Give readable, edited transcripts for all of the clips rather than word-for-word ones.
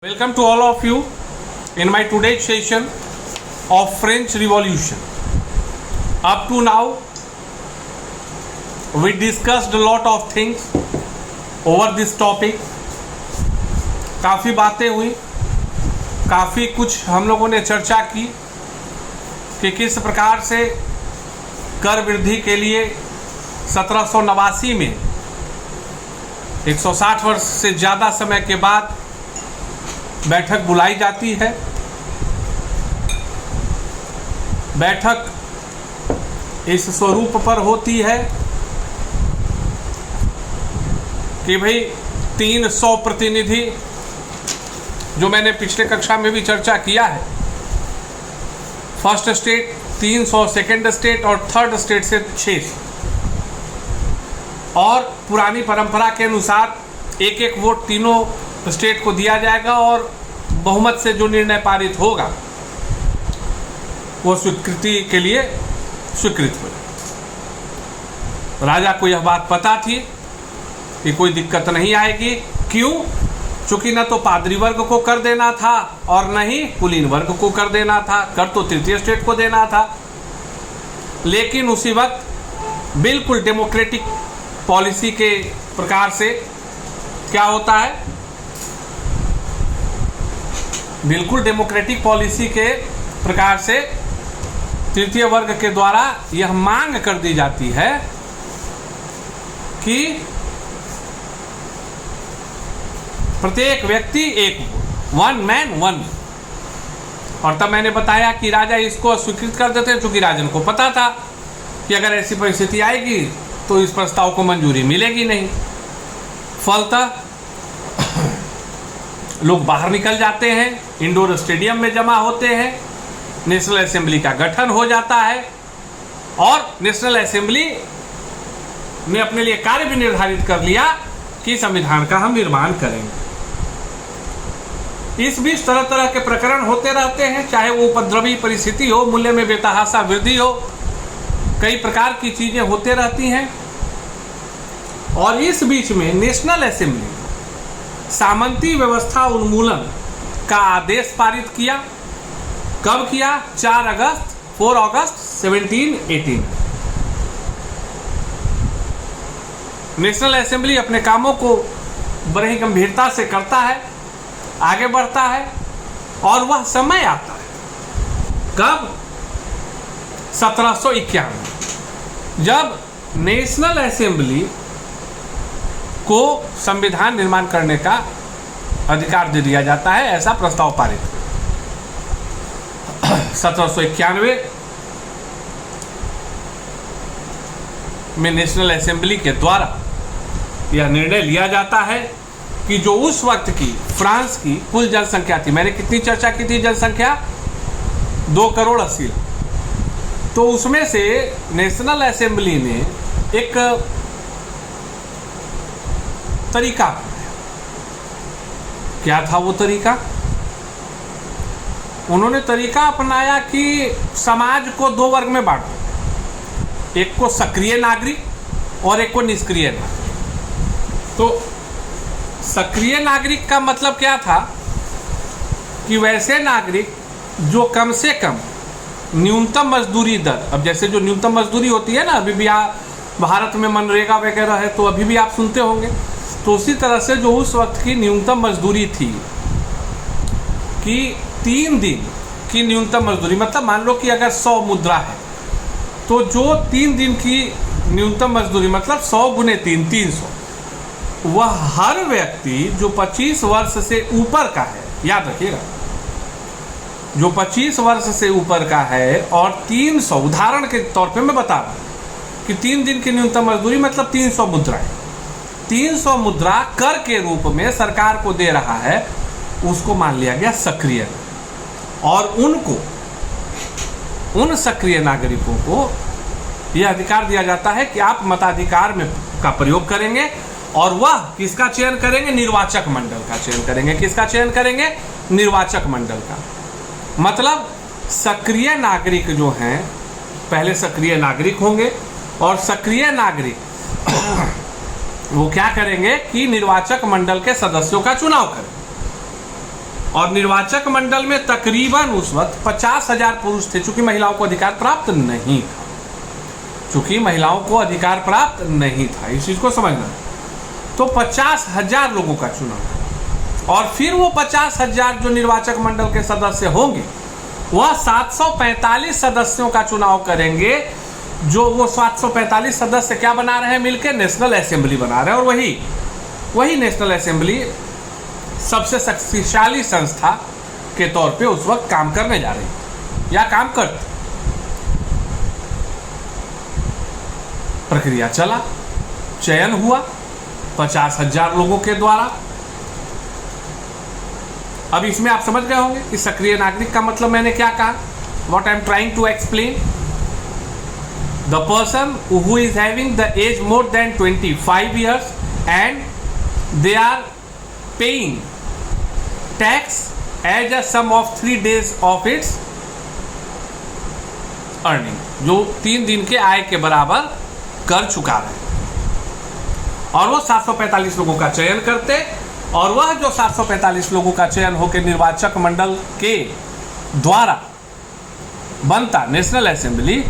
Welcome to all of you in my today's session of French Revolution. Up to now, we discussed a lot of things over this topic. काफ़ी बातें हुई, काफ़ी कुछ हम लोगों ने चर्चा की कि किस प्रकार से कर वृद्धि के लिए 1789 में 160 वर्ष से ज़्यादा समय के बाद बैठक बुलाई जाती है। बैठक इस स्वरूप पर होती है कि भाई 300 प्रतिनिधि, जो मैंने पिछले कक्षा में भी चर्चा किया है, फर्स्ट स्टेट 300, सेकंड स्टेट और थर्ड स्टेट से 600, और पुरानी परंपरा के अनुसार एक एक वोट तीनों स्टेट को दिया जाएगा और बहुमत से जो निर्णय पारित होगा वो स्वीकृति के लिए स्वीकृत हो। राजा को यह बात पता थी कि कोई दिक्कत नहीं आएगी। क्यों? चूंकि न तो पादरी वर्ग को कर देना था और न ही कुलीन वर्ग को कर देना था, कर तो तृतीय स्टेट को देना था। लेकिन उसी वक्त बिल्कुल डेमोक्रेटिक पॉलिसी के प्रकार से क्या होता है, बिल्कुल डेमोक्रेटिक पॉलिसी के प्रकार से तृतीय वर्ग के द्वारा यह मांग कर दी जाती है कि प्रत्येक व्यक्ति एक वोट, वन मैन वन। और तब मैंने बताया कि राजा इसको स्वीकृत कर देते हैं, चूंकि राजन को पता था कि अगर ऐसी परिस्थिति आएगी तो इस प्रस्ताव को मंजूरी मिलेगी नहीं। फलतः लोग बाहर निकल जाते हैं, इंडोर स्टेडियम में जमा होते हैं, नेशनल असेंबली का गठन हो जाता है और नेशनल असेंबली ने अपने लिए कार्य भी निर्धारित कर लिया कि संविधान का हम निर्माण करेंगे। इस बीच तरह तरह के प्रकरण होते रहते हैं, चाहे वो उपद्रवी परिस्थिति हो, मूल्य में बेतहाशा वृद्धि हो, कई प्रकार की चीजें होते रहती हैं। और इस बीच में नेशनल असेंबली सामंती व्यवस्था उन्मूलन का आदेश पारित किया। कब किया? 4 अगस्त 1718। नेशनल असेंबली अपने कामों को बड़ी ही गंभीरता से करता है, आगे बढ़ता है, और वह समय आता है कब? 1791, जब नेशनल असेंबली को संविधान निर्माण करने का अधिकार दे दिया जाता है। ऐसा प्रस्ताव पारित 1791 में नेशनल असेंबली के द्वारा यह निर्णय लिया जाता है कि जो उस वक्त की फ्रांस की कुल जनसंख्या थी, मैंने कितनी चर्चा की थी, जनसंख्या 2 करोड़ 80 लाख, तो उसमें से नेशनल असेंबली ने एक तरीका, क्या था वो तरीका? उन्होंने तरीका अपनाया कि समाज को 2 वर्ग में बांटो, एक को सक्रिय नागरिक और एक को निष्क्रिय नागरिक। तो सक्रिय नागरिक का मतलब क्या था कि वैसे नागरिक जो कम से कम न्यूनतम मजदूरी दर, अब जैसे जो न्यूनतम मजदूरी होती है ना, अभी भी भारत में मनरेगा वगैरह है तो अभी भी आप सुनते होंगे, तो उसी तरह से जो उस वक्त की न्यूनतम मजदूरी थी कि 3 दिन की न्यूनतम मजदूरी, मतलब मान लो कि अगर 100 मुद्रा है तो जो 3 दिन की न्यूनतम मजदूरी मतलब 100 गुने 3, 300, वह हर व्यक्ति जो 25 वर्ष से ऊपर का है, याद रखिएगा, जो 25 वर्ष से ऊपर का है, और 300, उदाहरण के तौर पे मैं बता रहा हूँ कि 3 दिन की न्यूनतम मजदूरी मतलब 300 मुद्रा है। 300 मुद्रा कर के रूप में सरकार को दे रहा है, उसको मान लिया गया सक्रिय, और उन सक्रिय नागरिकों को यह अधिकार दिया जाता है कि आप मताधिकार में का प्रयोग करेंगे और वह किसका चयन करेंगे? निर्वाचक मंडल का चयन करेंगे। किसका चयन करेंगे? निर्वाचक मंडल का। मतलब सक्रिय नागरिक जो हैं, पहले सक्रिय नागरिक होंगे और सक्रिय नागरिक वो क्या करेंगे कि निर्वाचक मंडल के सदस्यों का चुनाव करें। और निर्वाचक मंडल में तकरीबन उस वक्त 50,000 पुरुष थे, चूंकि महिलाओं को अधिकार प्राप्त नहीं था, चूंकि महिलाओं को अधिकार प्राप्त नहीं था, इस चीज को समझना। तो 50,000 लोगों का चुनाव, और फिर वो 50,000 जो निर्वाचक मंडल के सदस्य होंगे वह 745 सदस्यों का चुनाव करेंगे, जो वो 745 सदस्य क्या बना रहे हैं मिलकर, नेशनल असेंबली बना रहे हैं। और वही नेशनल असेंबली सबसे शक्तिशाली संस्था के तौर पे उस वक्त काम करने जा रही है या काम करती। प्रक्रिया चला, चयन हुआ 50,000 लोगों के द्वारा। अब इसमें आप समझ गए होंगे कि सक्रिय नागरिक का मतलब मैंने क्या कहा, what I am trying to explain. The person who is having the age more than 25 years and they are paying tax as a sum of 3 days of its earning, जो 3 दिन के आय के बराबर कर चुका है। और वो 745 लोगों का चयन करते, और वह जो 745 लोगों का चयन होकर निर्वाचक मंडल के द्वारा बनता नेशनल असेंबली,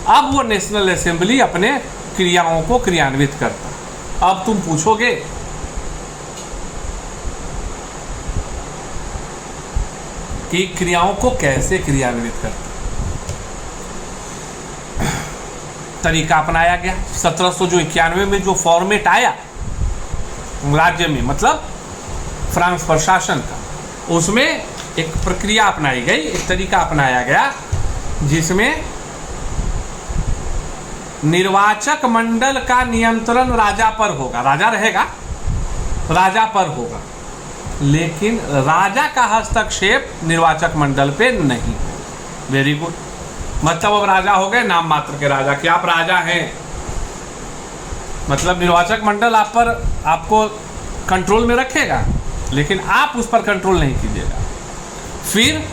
अब वो नेशनल असेंबली अपने क्रियाओं को क्रियान्वित करता। अब तुम पूछोगे कि क्रियाओं को कैसे क्रियान्वित करता। तरीका अपनाया गया 1791 में जो फॉर्मेट आया राज्य में, मतलब फ्रांस प्रशासन का, उसमें एक प्रक्रिया अपनाई गई, एक तरीका अपनाया गया जिसमें निर्वाचक मंडल का नियंत्रण राजा पर होगा। राजा रहेगा, राजा पर होगा, लेकिन राजा का हस्तक्षेप निर्वाचक मंडल पे नहीं। वेरी गुड, मतलब अब राजा हो गए नाम मात्र के राजा, कि आप राजा हैं, मतलब निर्वाचक मंडल आप पर आपको कंट्रोल में रखेगा, लेकिन आप उस पर कंट्रोल नहीं कीजिएगा। फिर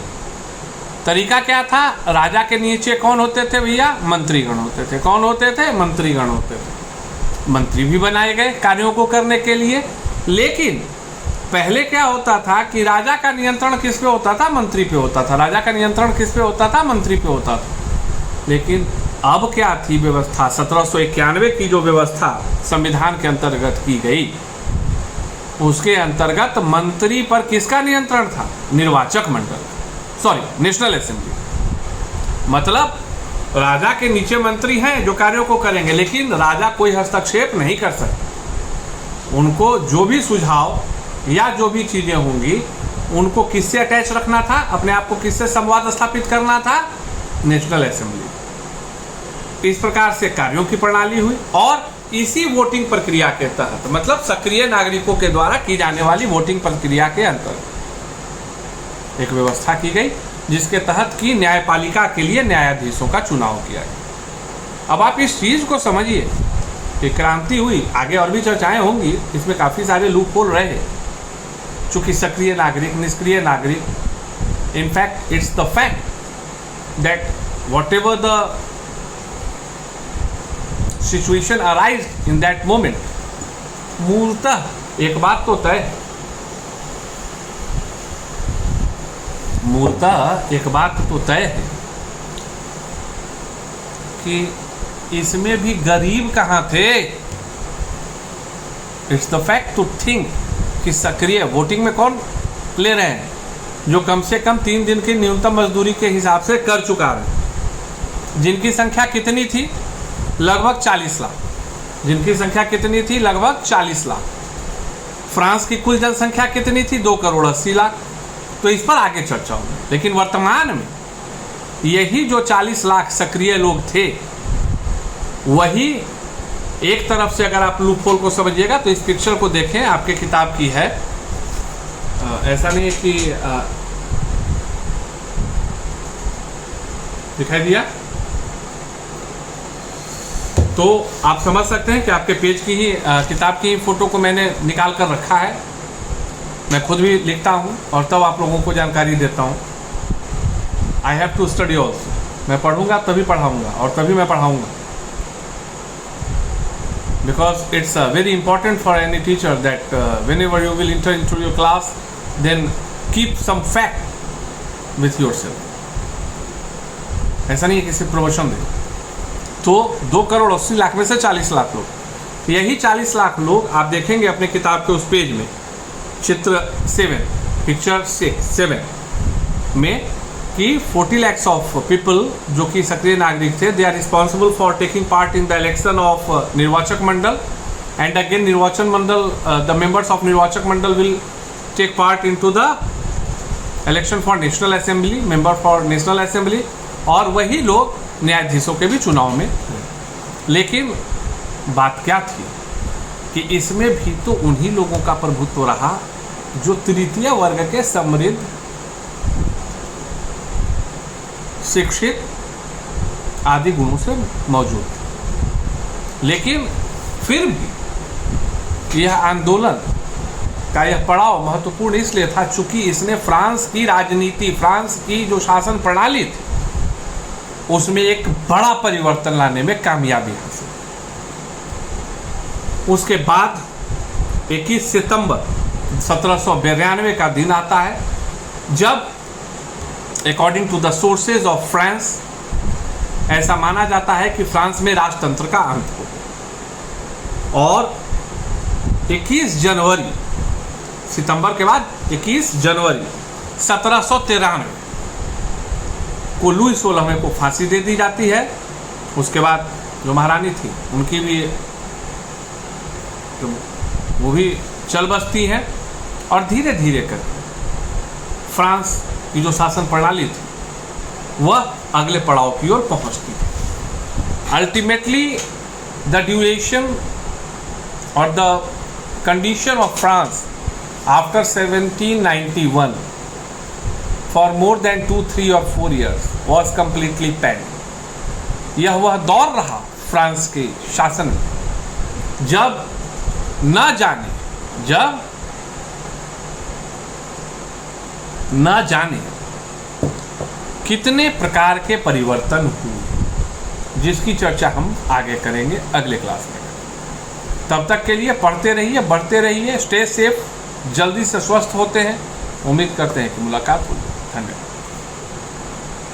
तरीका क्या था, राजा के नीचे कौन होते थे भैया, मंत्रीगण होते थे। कौन होते थे, मंत्रीगण होते थे। मंत्री भी बनाए गए कार्यों को करने के लिए, लेकिन पहले क्या होता था कि राजा का नियंत्रण किस पे होता था, मंत्री पे होता था। राजा का नियंत्रण किस पे होता था, मंत्री पे होता था। लेकिन अब क्या थी व्यवस्था, 1791 की जो व्यवस्था संविधान के अंतर्गत की गई, उसके अंतर्गत मंत्री पर किसका नियंत्रण था, निर्वाचक मंडल, सॉरी नेशनल असेंबली। मतलब राजा के नीचे मंत्री हैं जो कार्यों को करेंगे, लेकिन राजा कोई हस्तक्षेप नहीं कर सकता। उनको जो भी सुझाव या जो भी चीजें होंगी, उनको किससे अटैच रखना था, अपने आप को किससे संवाद स्थापित करना था, नेशनल असेंबली। इस प्रकार से कार्यों की प्रणाली हुई, और इसी वोटिंग प्रक्रिया के तहत, मतलब सक्रिय नागरिकों के द्वारा की जाने वाली वोटिंग प्रक्रिया के अंतर्गत एक व्यवस्था की गई, जिसके तहत की न्यायपालिका के लिए न्यायाधीशों का चुनाव किया गया। अब आप इस चीज को समझिए कि क्रांति हुई, आगे और भी चर्चाएं होंगी, इसमें काफी सारे लूप होल रहे, चूंकि सक्रिय नागरिक, निष्क्रिय नागरिक, in fact it's the fact that whatever the situation arised in that moment, मूलतः एक बात तो तय है, मूलतः एक बात तो तय है कि इसमें भी गरीब कहाँ थे। It's the fact to think कि सक्रिय वोटिंग में कौन ले रहे हैं, जो कम से कम 3 दिन की न्यूनतम मजदूरी के हिसाब से कर चुका है, जिनकी संख्या कितनी थी, लगभग 40 लाख। जिनकी संख्या कितनी थी, लगभग 40 लाख। फ्रांस की कुल जनसंख्या कितनी थी, 2 करोड़ 80 लाख। तो इस पर आगे चर्चा होगी, लेकिन वर्तमान में यही जो 40 लाख सक्रिय लोग थे, वही एक तरफ से अगर आप लूप होल को समझिएगा तो इस पिक्चर को देखें, आपके किताब की है, ऐसा नहीं है कि दिखाई दिया, तो आप समझ सकते हैं कि आपके पेज की ही किताब की फोटो को मैंने निकाल कर रखा है। मैं खुद भी लिखता हूँ और तब आप लोगों को जानकारी देता हूँ। I have to study also, मैं पढ़ूंगा तभी पढ़ाऊंगा और तभी मैं पढ़ाऊंगा, because it's very important for any teacher that whenever you will enter into your class, then keep some fact with yourself. ऐसा नहीं है कि सिर्फ प्रवचन दे। तो 2,80,00,000 में से 40 लाख लोग, यही 40 लाख लोग आप देखेंगे अपने किताब के उस पेज में, चित्र 7, पिक्चर 7 में, कि 40 lakhs ऑफ पीपल जो कि सक्रिय नागरिक थे, they are responsible for taking part in the election of निर्वाचक मंडल, एंड अगेन निर्वाचन मंडल, द मेंबर्स ऑफ निर्वाचक मंडल will take part in to the election for national assembly, member for national assembly, और वही लोग न्यायाधीशों के भी चुनाव में। लेकिन बात क्या थी कि इसमें भी तो उन्हीं लोगों का प्रभुत्व रहा जो तृतीय वर्ग के समृद्ध, शिक्षित आदि गुणों से मौजूद थे। लेकिन फिर भी यह आंदोलन का यह पड़ाव महत्वपूर्ण इसलिए था चूंकि इसने फ्रांस की राजनीति, फ्रांस की जो शासन प्रणाली थी, उसमें एक बड़ा परिवर्तन लाने में कामयाबी हासिल। उसके बाद 21 सितंबर 1792 का दिन आता है जब according to the sources of France ऐसा माना जाता है कि फ्रांस में राजतंत्र का अंत हो गया। और 21 जनवरी, सितंबर के बाद 21 जनवरी 1793 को लुई 16वें को फांसी दे दी जाती है। उसके बाद जो महारानी थी उनकी भी, तो वो भी चल बसती हैं, और धीरे धीरे कर फ्रांस की जो शासन प्रणाली थी वह अगले पड़ाव की ओर पहुंचती थी। अल्टीमेटली द ड्यूरेशन और the condition of France after 1791 for more than 2, 3 or 4 years was completely penned। यह वह दौर रहा फ्रांस के शासन में जब न जाने कितने प्रकार के परिवर्तन हुए, जिसकी चर्चा हम आगे करेंगे अगले क्लास में। तब तक के लिए पढ़ते रहिए, बढ़ते रहिए, स्टे सेफ, जल्दी से स्वस्थ होते हैं। उम्मीद करते हैं कि मुलाकात होगी। धन्यवाद।